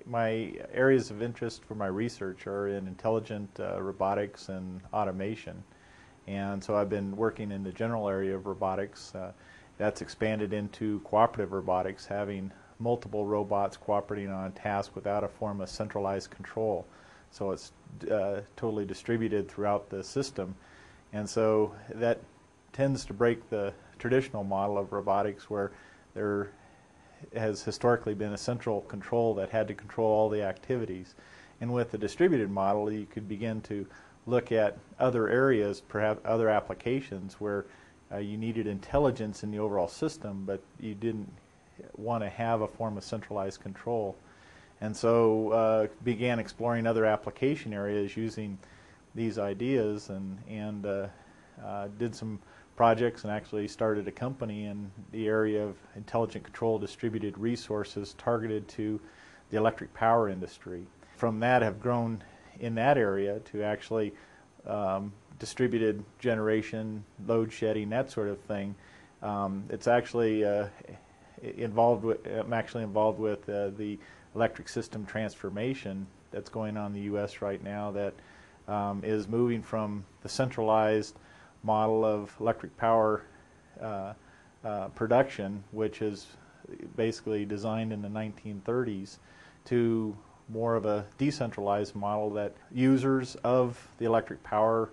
my areas of interest for my research are in intelligent robotics and automation. And so I've been working in the general area of robotics. That's expanded into cooperative robotics, having multiple robots cooperating on a task without a form of centralized control. So it's totally distributed throughout the system. And so that tends to break the traditional model of robotics, where there has historically been a central control that had to control all the activities. And with the distributed model, you could begin to look at other areas, perhaps other applications, where you needed intelligence in the overall system, but you didn't want to have a form of centralized control. And so began exploring other application areas using these ideas, and did some projects and actually started a company in the area of intelligent control distributed resources targeted to the electric power industry. From that, have grown in that area to actually distributed generation, load shedding, that sort of thing. It's actually involved with, I'm actually involved with the electric system transformation that's going on in the U.S. right now, that is moving from the centralized model of electric power production, which is basically designed in the 1930s, to more of a decentralized model that users of the electric power,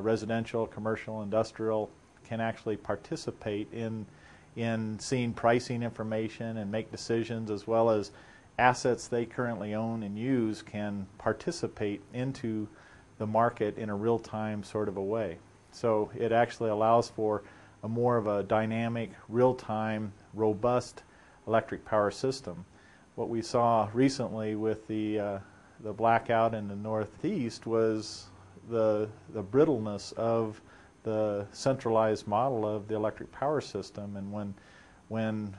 residential, commercial, industrial, can actually participate in seeing pricing information and make decisions, as well as assets they currently own and use can participate into the market in a real-time sort of a way. So it actually allows for a more of a dynamic, real-time, robust electric power system. What we saw recently with the blackout in the Northeast was the brittleness of the centralized model of the electric power system, and when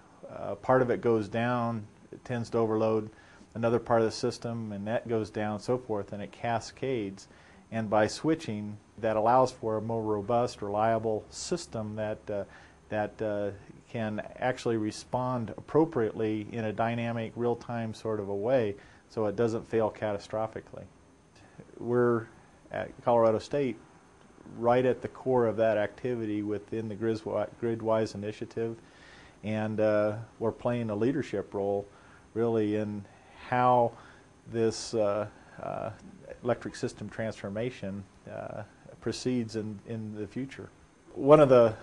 part of it goes down, it tends to overload another part of the system, and that goes down, so forth, and it cascades. And by switching, that allows for a more robust, reliable system that can actually respond appropriately in a dynamic, real-time sort of a way, so it doesn't fail catastrophically. We're at Colorado State right at the core of that activity within the GridWise initiative, and we're playing a leadership role really in how this electric system transformation proceeds in the future. One of the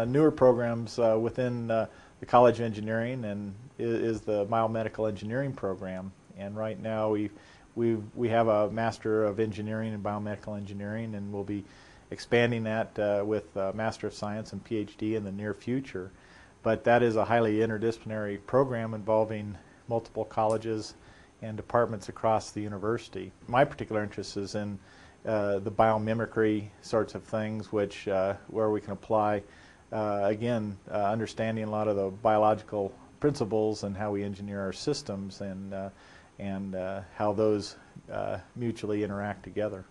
newer programs within the College of Engineering is the biomedical engineering program, and right now we have a Master of Engineering in biomedical engineering, and we'll be expanding that with Master of Science and PhD in the near future. But that is a highly interdisciplinary program involving multiple colleges and departments across the university. My particular interest is in the biomimicry sorts of things, which where we can apply again understanding a lot of the biological principles and how we engineer our systems, and how those mutually interact together.